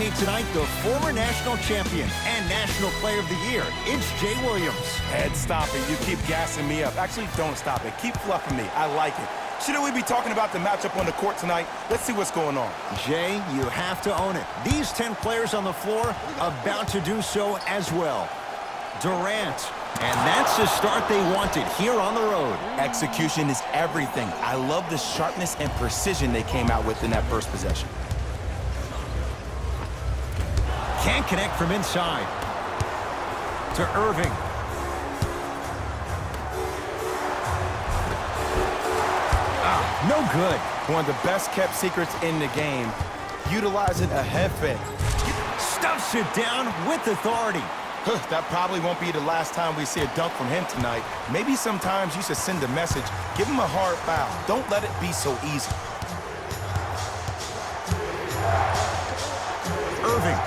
playing tonight the former national champion and National Player of the Year. It's Jay Williams. Ed, stop it. You keep gassing me up. Actually, don't stop it. Keep fluffing me. I like it. Shouldn't we be talking about the matchup on the court tonight? Let's see what's going on. Jay, you have to own it. These 10 players on the floor about to do so as well. Durant. And that's the start they wanted here on the road. Execution is everything. I love the sharpness and precision they came out with in that first possession. Can't connect from inside. To Irving. No good. One of the best kept secrets in the game. Utilizing a head fake. Stuffs it down with authority. That probably won't be the last time we see a dunk from him tonight. Maybe sometimes you should send a message. Give him a hard foul. Don't let it be so easy. Irving.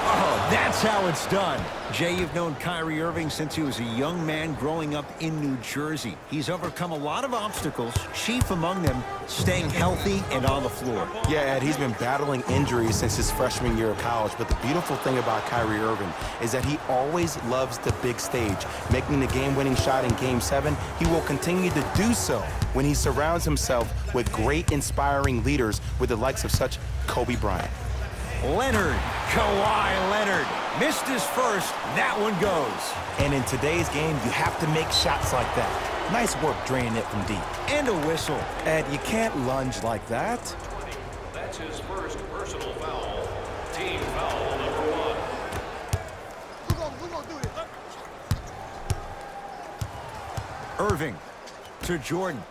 Oh, that's how it's done. Jay, you've known Kyrie Irving since he was a young man growing up in New Jersey. He's overcome a lot of obstacles, chief among them staying healthy and on the floor. Yeah, Ed, he's been battling injuries since his freshman year of college, but the beautiful thing about Kyrie Irving is that he always loves the big stage. Making the game-winning shot in Game 7, he will continue to do so when he surrounds himself with great, inspiring leaders with the likes of such Kobe Bryant. Leonard, Kawhi Leonard, missed his first, that one goes. And in today's game, you have to make shots like that. Nice work draining it from deep. And a whistle. Ed, you can't lunge like that. That's his first personal foul. Team foul number 1. Who gonna do this? Irving to Jordan.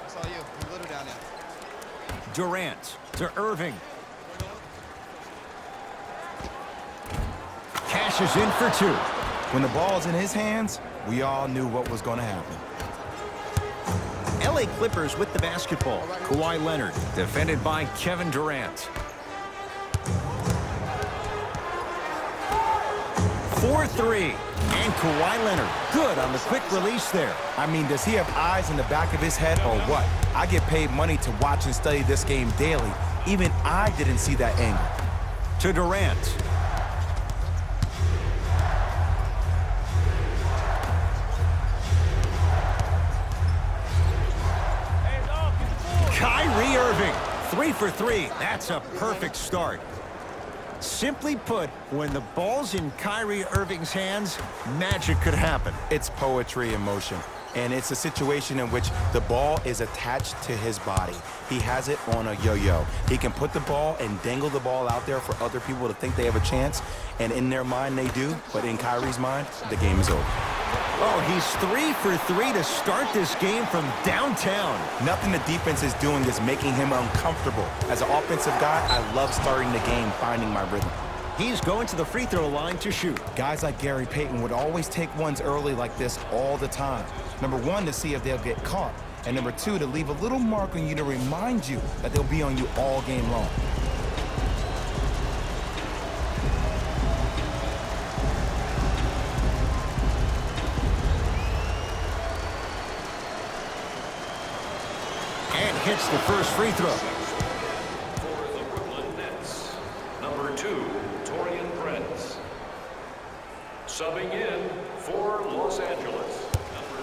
That's all you. You little down there. Durant to Irving. Cashes in for 2. When the ball's in his hands, we all knew what was going to happen. LA Clippers with the basketball. Kawhi Leonard, defended by Kevin Durant. 4-3. And Kawhi Leonard, good on the quick release there. I mean, does he have eyes in the back of his head or what? I get paid money to watch and study this game daily. Even I didn't see that angle. To Durant. Kyrie Irving, 3 for 3. That's a perfect start. Simply put, when the ball's in Kyrie Irving's hands, magic could happen. It's poetry in motion, and it's a situation in which the ball is attached to his body. He has it on a yo-yo. He can put the ball and dangle the ball out there for other people to think they have a chance, and in their mind they do, but in Kyrie's mind, the game is over. Oh, he's 3 for 3 to start this game from downtown. Nothing the defense is doing is making him uncomfortable. As an offensive guy, I love starting the game, finding my rhythm. He's going to the free throw line to shoot. Guys like Gary Payton would always take ones early like this all the time. Number 1, to see if they'll get caught. And number 2, to leave a little mark on you to remind you that they'll be on you all game long. And hits the first free throw. For the Brooklyn Nets, number 2, Torian Prince. Subbing in for Los Angeles, number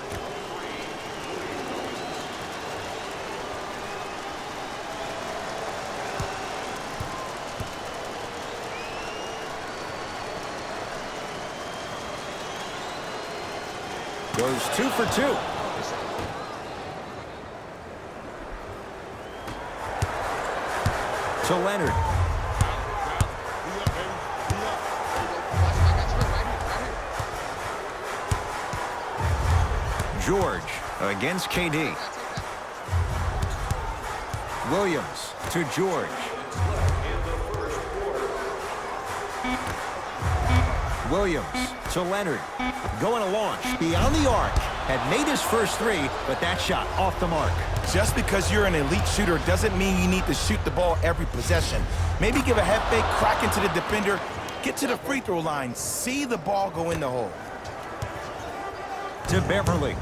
23, Goes 2 for 2. To Leonard. George against KD. Williams to George. Williams to Leonard. Going to launch beyond the arc. Had made his first 3, but that shot off the mark. Just because you're an elite shooter doesn't mean you need to shoot the ball every possession. Maybe give a head fake, crack into the defender, get to the free throw line, see the ball go in the hole. To Beverly.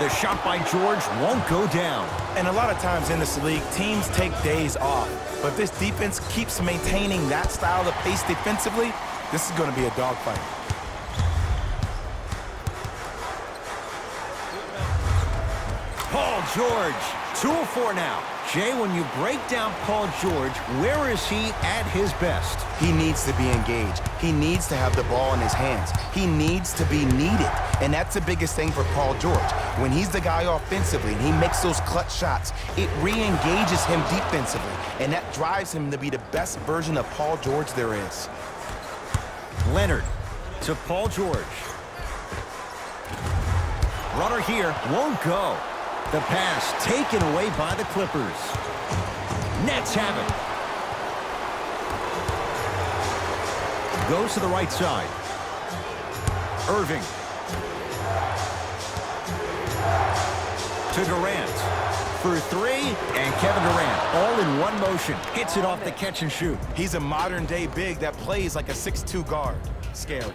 The shot by George won't go down. And a lot of times in this league, teams take days off. But if this defense keeps maintaining that style of pace defensively, this is going to be a dogfight. Paul George, 2 of 4 now. Jay, when you break down Paul George, where is he at his best? He needs to be engaged. He needs to have the ball in his hands. He needs to be needed. And that's the biggest thing for Paul George. When he's the guy offensively and he makes those clutch shots, it re-engages him defensively. And that drives him to be the best version of Paul George there is. Leonard to Paul George. Runner here won't go. The pass taken away by the Clippers. Nets have it. Goes to the right side. Irving. To Durant. For 3, and Kevin Durant, all in one motion, hits it off the catch and shoot. He's a modern-day big that plays like a 6'2" guard. Scary.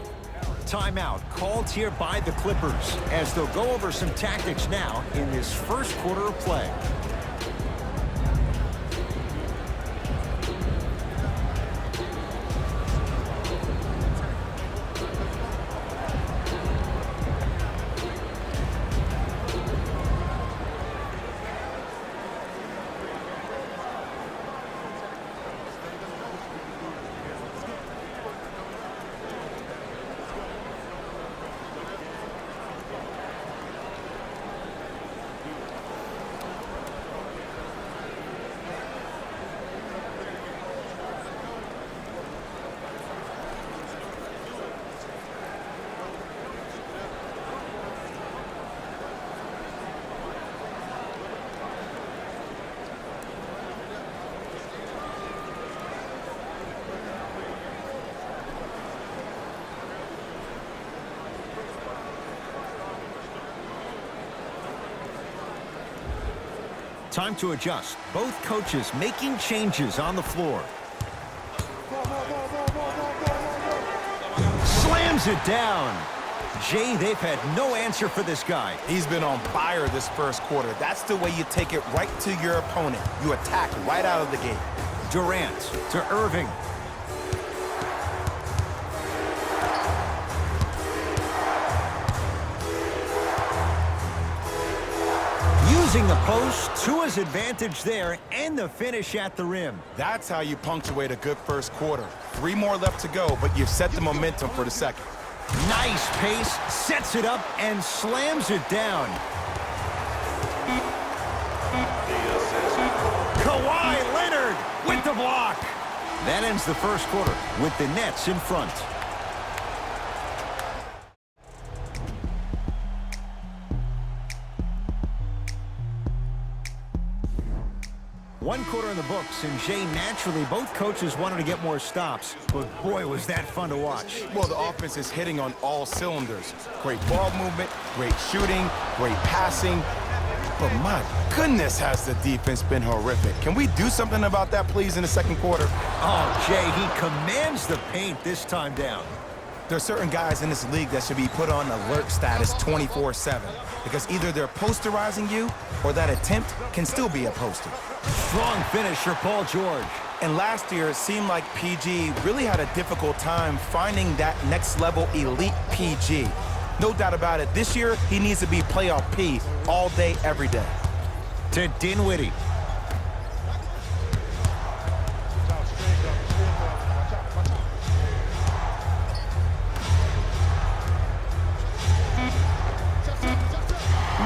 Timeout called here by the Clippers as they'll go over some tactics now in this first quarter of play. Time to adjust. Both coaches making changes on the floor. Slams it down. Jay, they've had no answer for this guy. He's been on fire this first quarter. That's the way you take it right to your opponent. You attack right out of the gate. Durant to Irving. Using the post to his advantage there and the finish at the rim. That's how you punctuate a good first quarter. 3 more left to go, but you've set the momentum for the second. Nice pace, sets it up and slams it down. Kawhi Leonard with the block. That ends the first quarter with the Nets in front. One quarter in the books, and Jay, naturally, both coaches wanted to get more stops. But boy, was that fun to watch. Well, the offense is hitting on all cylinders. Great ball movement, great shooting, great passing. But my goodness, has the defense been horrific. Can we do something about that, please, in the second quarter? Oh, Jay, he commands the paint this time down. There are certain guys in this league that should be put on alert status 24/7 because either they're posterizing you or that attempt can still be a poster. Strong finish for Paul George. And last year, it seemed like PG really had a difficult time finding that next-level elite PG. No doubt about it, this year, he needs to be playoff P all day, every day. To Dinwiddie.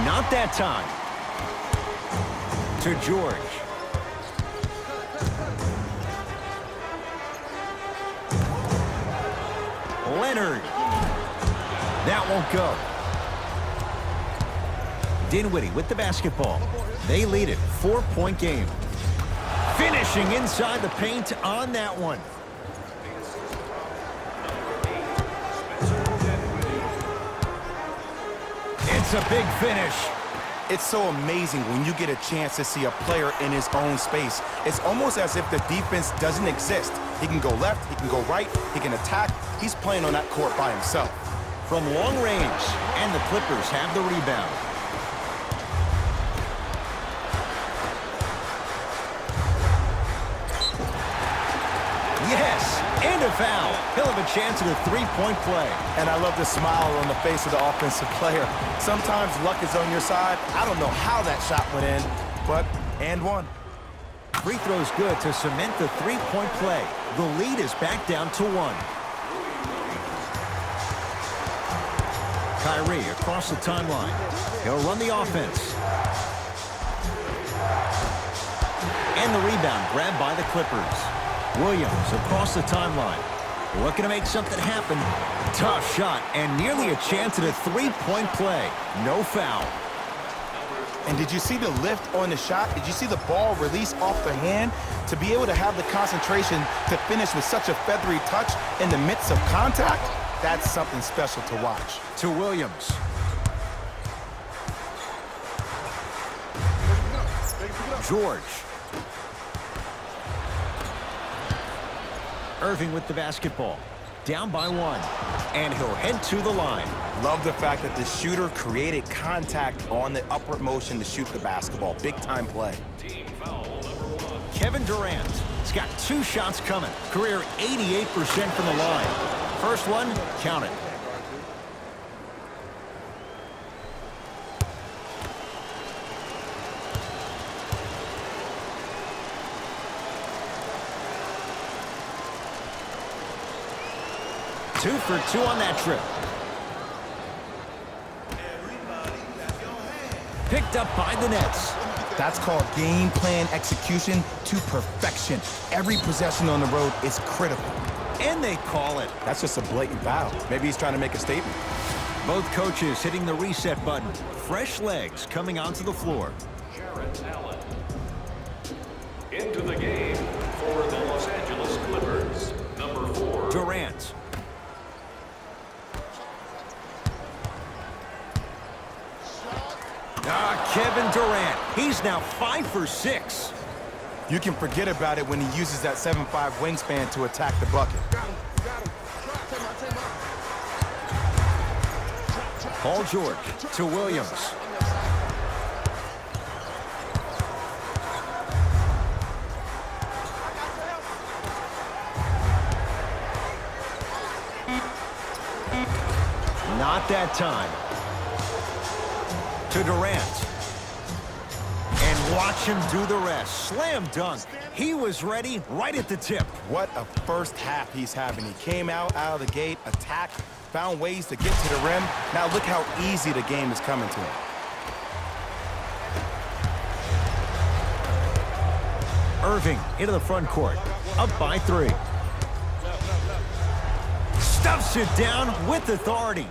Not that time. To George. Leonard. That won't go. Dinwiddie with the basketball. They lead it. 4-point game. Finishing inside the paint on that one. It's a big finish. It's so amazing when you get a chance to see a player in his own space. It's almost as if the defense doesn't exist. He can go left, he can go right, he can attack. He's playing on that court by himself. From long range, and the Clippers have the rebound. And a foul. He'll have a chance at a three-point play. And I love the smile on the face of the offensive player. Sometimes luck is on your side. I don't know how that shot went in, but and one. Free throw's good to cement the three-point play. The lead is back down to 1. Kyrie across the timeline. He'll run the offense. And the rebound grabbed by the Clippers. Williams across the timeline. Looking to make something happen. Tough shot and nearly a chance at a three-point play. No foul. And did you see the lift on the shot? Did you see the ball release off the hand? To be able to have the concentration to finish with such a feathery touch in the midst of contact, that's something special to watch. To Williams. George. Irving with the basketball. Down by 1. And he'll head to the line. Love the fact that the shooter created contact on the upward motion to shoot the basketball. Big time play. Team foul number 1. Kevin Durant. He's got 2 shots coming. Career 88% from the line. First one, count it. Two for 2 on that trip. Picked up by the Nets. That's called game plan execution to perfection. Every possession on the road is critical. And they call it. That's just a blatant foul. Maybe he's trying to make a statement. Both coaches hitting the reset button. Fresh legs coming onto the floor. Jarrett Allen. Into the game for the Los Angeles Clippers, number 4. Durant. Kevin Durant. He's now 5 for 6. You can forget about it when he uses that 7'5" wingspan to attack the bucket. Paul George to Williams. Not that time. To Durant. And watch him do the rest. Slam dunk. He was ready right at the tip. What a first half he's having. He came out of the gate, attacked, found ways to get to the rim. Now look how easy the game is coming to him. Irving into the front court. Up by 3. Stuffs it down with authority.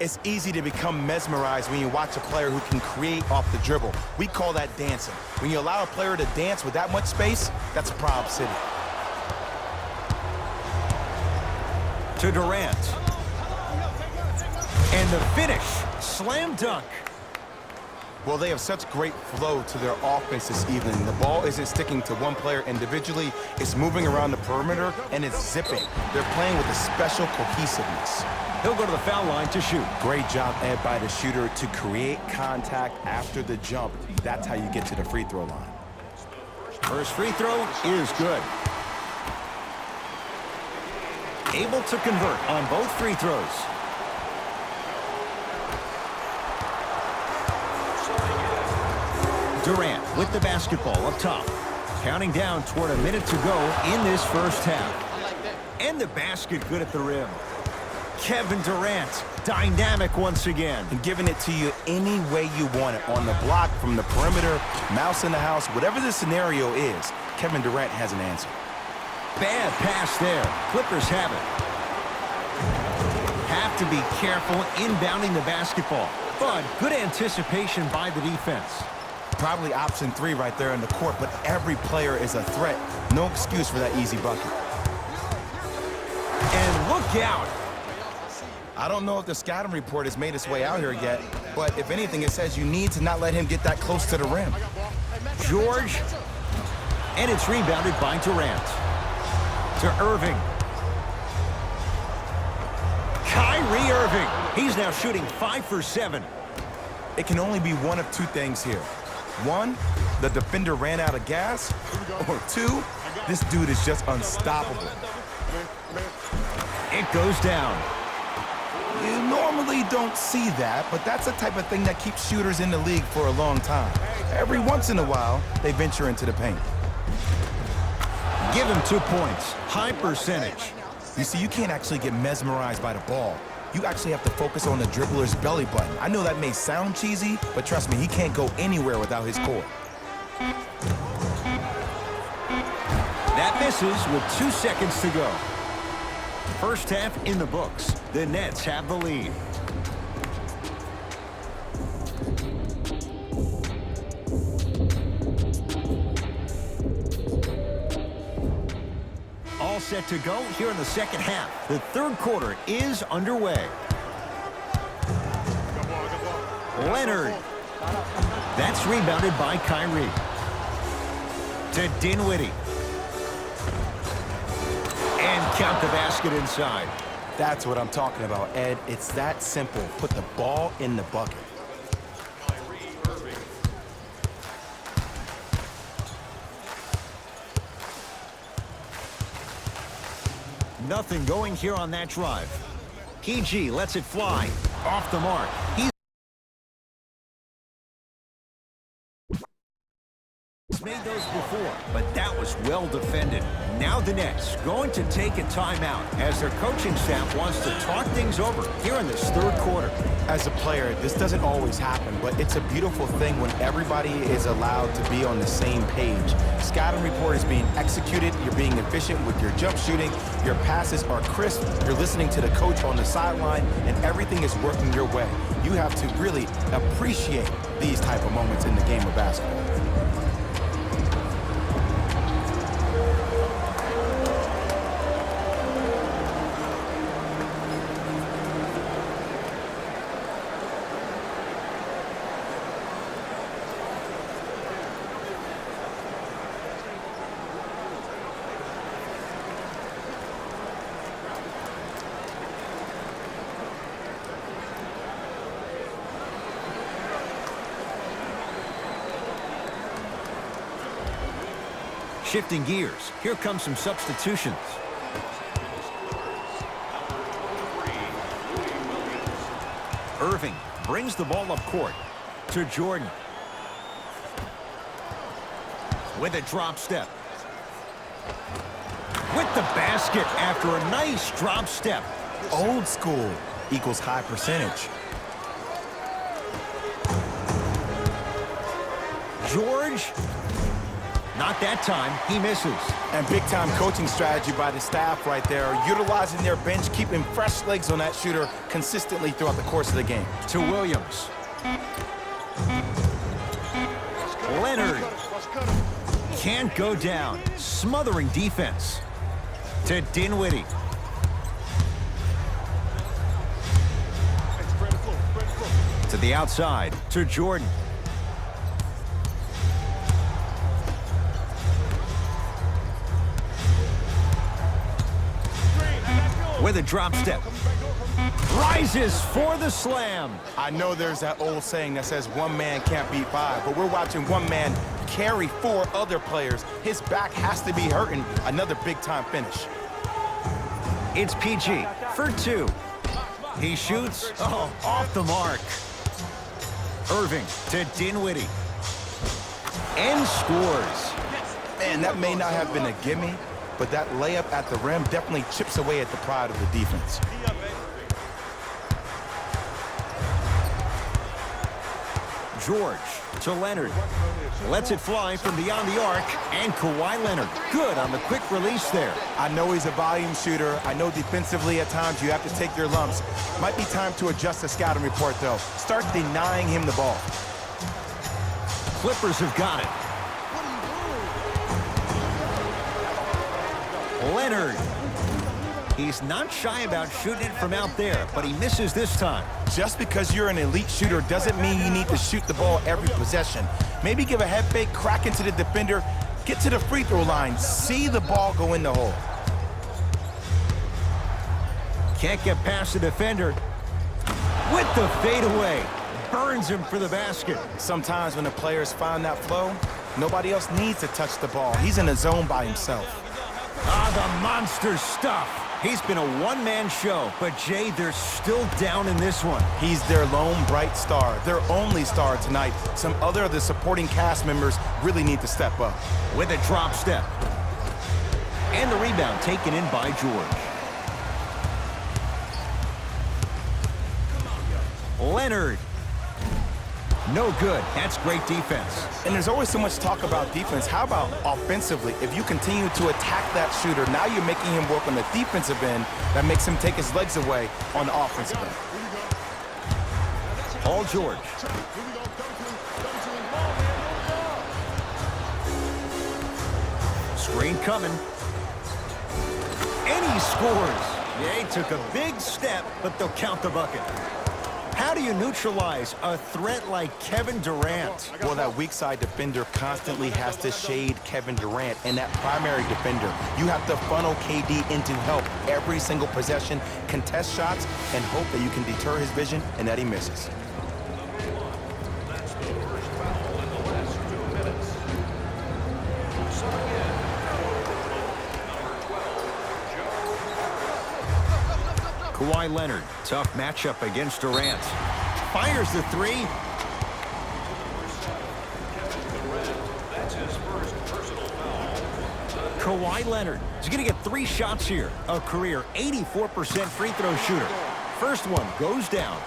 It's easy to become mesmerized when you watch a player who can create off the dribble. We call that dancing. When you allow a player to dance with that much space, that's a Prob City. To Durant. And the finish. Slam dunk. Well, they have such great flow to their offense this evening. The ball isn't sticking to one player individually. It's moving around the perimeter, and it's zipping. They're playing with a special cohesiveness. He'll go to the foul line to shoot. Great job, Ed, by the shooter to create contact after the jump. That's how you get to the free throw line. First free throw is good. Able to convert on both free throws. Durant with the basketball up top. Counting down toward a minute to go in this first half. And the basket good at the rim. Kevin Durant, dynamic once again. And giving it to you any way you want it. On the block, from the perimeter, mouse in the house, whatever the scenario is, Kevin Durant has an answer. Bad pass there. Clippers have it. Have to be careful inbounding the basketball. But good anticipation by the defense. Probably option 3 right there in the court, but every player is a threat. No excuse for that easy bucket. And look out. I don't know if the scouting report has made its way out here yet, but if anything, it says you need to not let him get that close to the rim. George. And it's rebounded by Durant. To Irving. Kyrie Irving. He's now shooting 5 for 7. It can only be one of 2 things here. 1, the defender ran out of gas, or 2, this dude is just unstoppable. It goes down. You normally don't see that, but that's the type of thing that keeps shooters in the league for a long time. Every once in a while, they venture into the paint. Give him 2 points. High percentage. You see, you can't actually get mesmerized by the ball. You actually have to focus on the dribbler's belly button. I know that may sound cheesy, but trust me, he can't go anywhere without his core. That misses with 2 seconds to go. First half in the books. The Nets have the lead. All set to go here in the second half. The third quarter is underway. Leonard. That's rebounded by Kyrie. To Dinwiddie. And count the basket inside. That's what I'm talking about, Ed. It's that simple. Put the ball in the bucket. Nothing going here on that drive. PG lets it fly. Off the mark. He's made those before, but that was well defended. Now the Nets going to take a timeout as their coaching staff wants to talk things over here in this third quarter. As a player, this doesn't always happen, but it's a beautiful thing when everybody is allowed to be on the same page. Scouting report is being executed, you're being efficient with your jump shooting, your passes are crisp, you're listening to the coach on the sideline, and everything is working your way. You have to really appreciate these type of moments in the game of basketball. Shifting gears, here come some substitutions. Irving brings the ball up court to Jordan. With a drop step. With the basket after a nice drop step. Old school equals high percentage. George. Not that time. He misses. And big-time coaching strategy by the staff right there, utilizing their bench, keeping fresh legs on that shooter consistently throughout the course of the game. To Williams. Leonard. Can't go down. Smothering defense. To Dinwiddie. To the outside. To Jordan. With a drop step. Rises for the slam. I know there's that old saying that says one man can't beat five, but we're watching one man carry 4 other players. His back has to be hurting. Another big-time finish. It's PG for 2. He shoots. Oh, off the mark. Irving to Dinwiddie. And scores. Man, that may not have been a gimme, but that layup at the rim definitely chips away at the pride of the defense. George to Leonard. Lets it fly from beyond the arc. And Kawhi Leonard. Good on the quick release there. I know he's a volume shooter. I know defensively at times you have to take your lumps. Might be time to adjust the scouting report, though. Start denying him the ball. Clippers have got it. Leonard. He's not shy about shooting it from out there, but he misses this time. Just because you're an elite shooter doesn't mean you need to shoot the ball every possession. Maybe give a head fake, crack into the defender, get to the free throw line, see the ball go in the hole. Can't get past the defender. With the fadeaway. Burns him for the basket. Sometimes when the players find that flow, nobody else needs to touch the ball. He's in the zone by himself. Ah, the monster stuff. He's been a one-man show, but Jay, they're still down in this one. He's their lone bright star, their only star tonight. Some other of the supporting cast members really need to step up. With a drop step. And the rebound taken in by George. Leonard. No good. That's great defense. And there's always so much talk about defense. How about offensively? If you continue to attack that shooter, now you're making him work on the defensive end. That makes him take his legs away on the offensive end. Paul George. Screen coming. And he scores. Yeah, he took a big step, but they'll count the bucket. How do you neutralize a threat like Kevin Durant? Well, that weak side defender constantly has to shade Kevin Durant, and that primary defender, you have to funnel KD into help every single possession, contest shots, and hope that you can deter his vision and that he misses. That's the first foul in the last 2 minutes. So again, number 12, Joe. Kawhi Leonard, tough matchup against Durant. Fires the three. That's his first personal foul. Kawhi Leonard is going to get 3 shots here. A career 84% free throw shooter. First one goes down.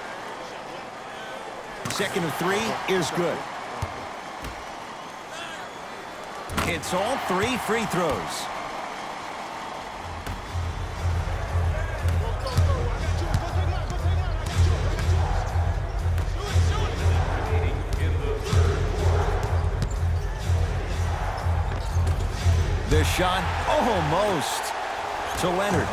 Second of 3 is good. It's all 3 free throws. The shot almost to Leonard.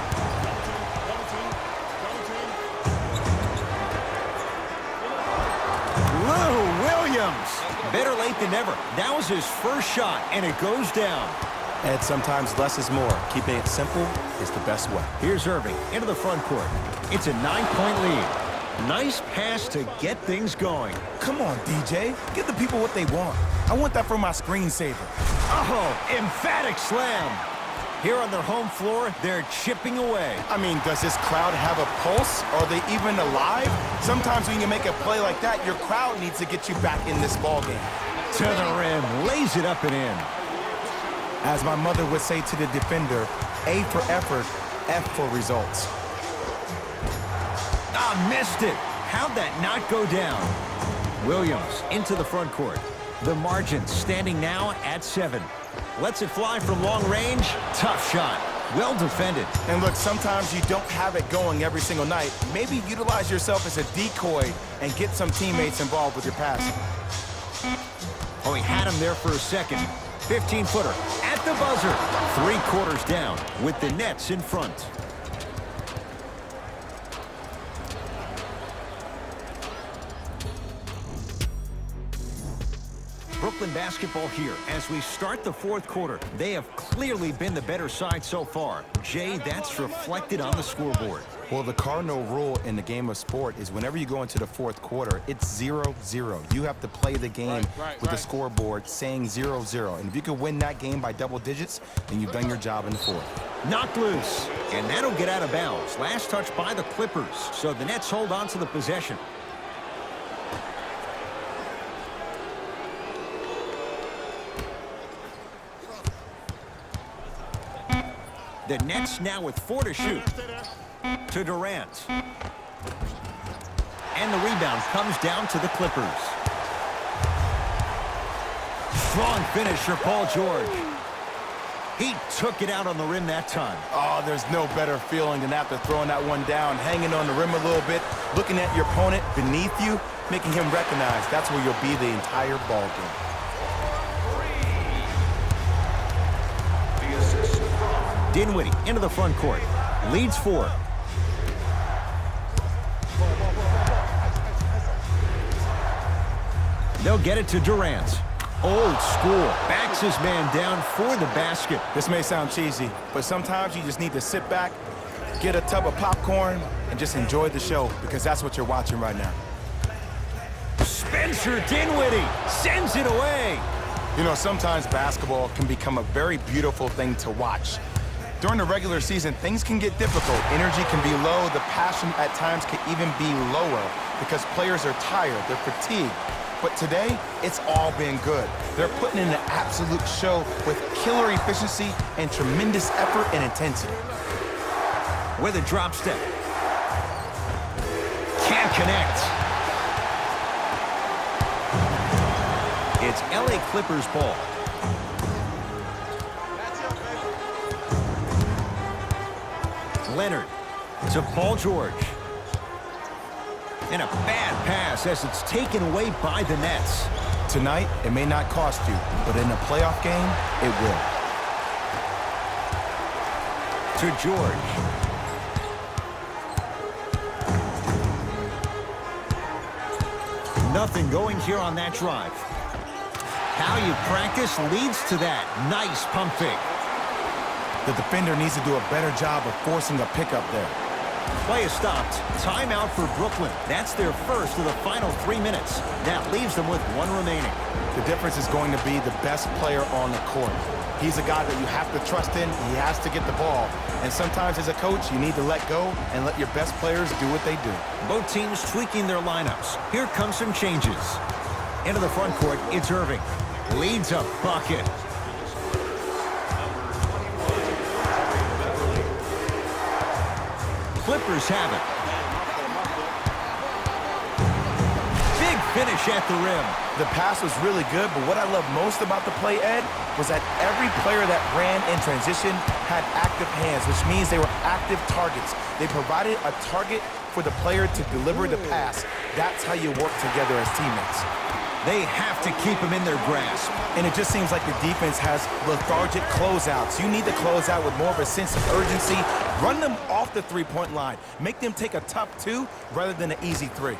Lou Williams. Better late than never. That was his first shot, and it goes down. And sometimes less is more. Keeping it simple is the best way. Here's Irving into the front court. It's a 9-point lead. Nice pass to get things going. Come on, DJ. Give the people what they want. I want that for my screensaver. Oh, emphatic slam. Here on their home floor, they're chipping away. I mean, does this crowd have a pulse? Are they even alive? Sometimes when you make a play like that, your crowd needs to get you back in this ballgame. To the rim, lays it up and in. As my mother would say to the defender, A for effort, F for results. Ah, missed it. How'd that not go down? Williams into the front court. The margin standing now at 7. Lets it fly from long range. Tough shot. Well defended. And look, sometimes you don't have it going every single night. Maybe utilize yourself as a decoy and get some teammates involved with your passing. Oh, he had him there for a second. 15-footer at the buzzer. 3 quarters down with the Nets in front. Brooklyn basketball here as we start the 4th quarter. They have clearly been the better side so far. Jay, that's reflected on the scoreboard. Well, the cardinal rule in the game of sport is whenever you go into the 4th quarter, it's 0-0. You have to play the game with the scoreboard saying 0-0. And if you can win that game by double digits, then you've done your job in the 4th. Knocked loose, and that'll get out of bounds. Last touch by the Clippers, so the Nets hold on to the possession. The Nets now with 4 to shoot. To Durant. And the rebound comes down to the Clippers. Strong finisher, Paul George. He took it out on the rim that time. Oh, there's no better feeling than after throwing that one down, hanging on the rim a little bit, looking at your opponent beneath you, making him recognize that's where you'll be the entire ball game. Dinwiddie into the front court. Leads 4. They'll get it to Durant. Old school. Backs his man down for the basket. This may sound cheesy, but sometimes you just need to sit back, get a tub of popcorn, and just enjoy the show, because that's what you're watching right now. Spencer Dinwiddie sends it away. You know, sometimes basketball can become a very beautiful thing to watch. During the regular season, things can get difficult. Energy can be low. The passion at times can even be lower because players are tired, they're fatigued. But today, it's all been good. They're putting in an absolute show with killer efficiency and tremendous effort and intensity. With a drop step. Can't connect. It's LA Clippers ball. Leonard to Paul George. And a bad pass as it's taken away by the Nets. Tonight, it may not cost you, but in a playoff game, it will. To George. Nothing going here on that drive. How you practice leads to that. Nice pump fake. The defender needs to do a better job of forcing a pickup there. Play is stopped. Timeout for Brooklyn. That's their first of the final 3 minutes. That leaves them with one remaining. The difference is going to be the best player on the court. He's a guy that you have to trust in. He has to get the ball. And sometimes as a coach, you need to let go and let your best players do what they do. Both teams tweaking their lineups. Here come some changes. Into the front court, it's Irving. Leads a bucket. Clippers have it. Big finish at the rim. The pass was really good, but what I love most about the play, Ed, was that every player that ran in transition had active hands, which means they were active targets. They provided a target for the player to deliver the pass. That's how you work together as teammates. They have to keep him in their grasp. And it just seems like the defense has lethargic closeouts. You need to close out with more of a sense of urgency. Run them off the three-point line. Make them take a tough two rather than an easy three.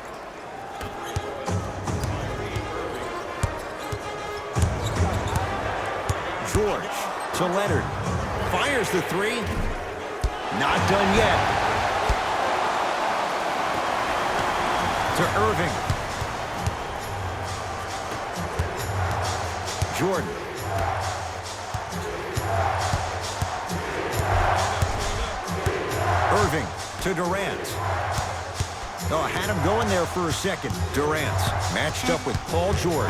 George to Leonard. Fires the three. Not done yet. To Irving. Jordan. Irving to Durant. Oh, had him going there for a second. Durant matched up with Paul George.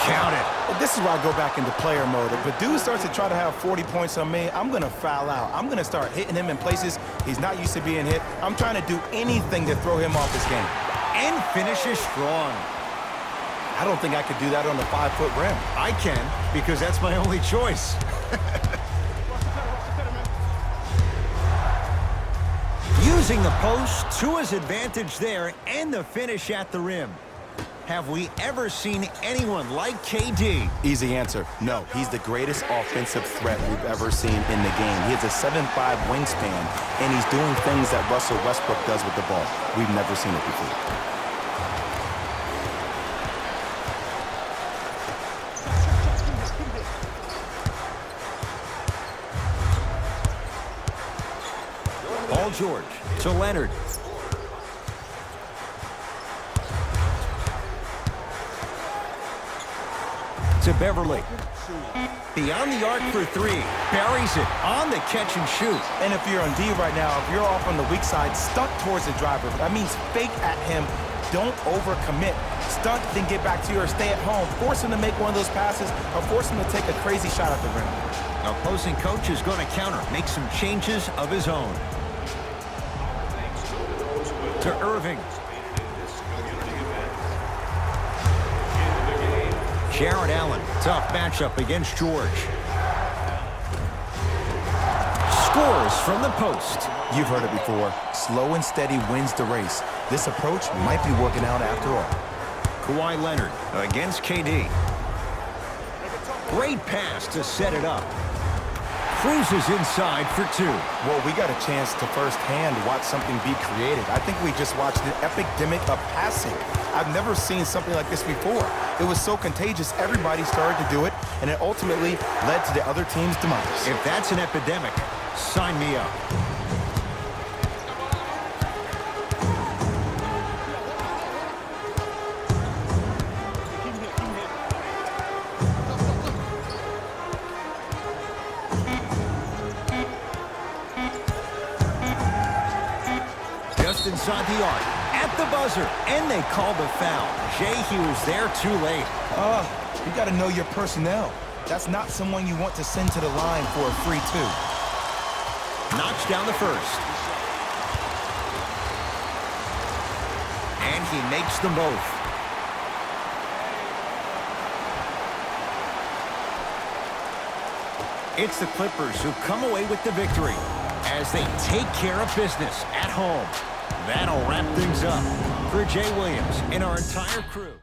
Count it. This is where I go back into player mode. If a dude starts to try to have 40 points on me, I'm going to foul out. I'm going to start hitting him in places he's not used to being hit. I'm trying to do anything to throw him off his game. And finishes strong. I don't think I could do that on a 5-foot rim. I can, because that's my only choice. Using the post to his advantage there and the finish at the rim. Have we ever seen anyone like KD? Easy answer. No, he's the greatest offensive threat we've ever seen in the game. He has a 7'5" wingspan, and he's doing things that Russell Westbrook does with the ball. We've never seen it before. Paul George to Leonard. To Beverly. Beyond the arc for three. Buries it on the catch and shoot. And if you're on D right now, if you're off on the weak side, stunt towards the driver. That means fake at him. Don't overcommit. Stunt, then get back to you or stay at home. Force him to make one of those passes or force him to take a crazy shot at the rim. Opposing coach is going to counter. Make some changes of his own. To Irving. Jared Allen, tough matchup against George. Scores from the post. You've heard it before. Slow and steady wins the race. This approach might be working out after all. Kawhi Leonard against KD. Great pass to set it up. Cruises inside for two. Well, we got a chance to firsthand watch something be created. I think we just watched an epidemic of passing. I've never seen something like this before. It was so contagious, everybody started to do it, and it ultimately led to the other team's demise. If that's an epidemic, sign me up. inside the arc, at the buzzer, and they called the foul. Jay, he was there too late. You got to know your personnel. That's not someone you want to send to the line for a free two. Knocks down the first. And he makes them both. It's the Clippers who come away with the victory as they take care of business at home. That'll wrap things up. For Jay Williams and our entire crew.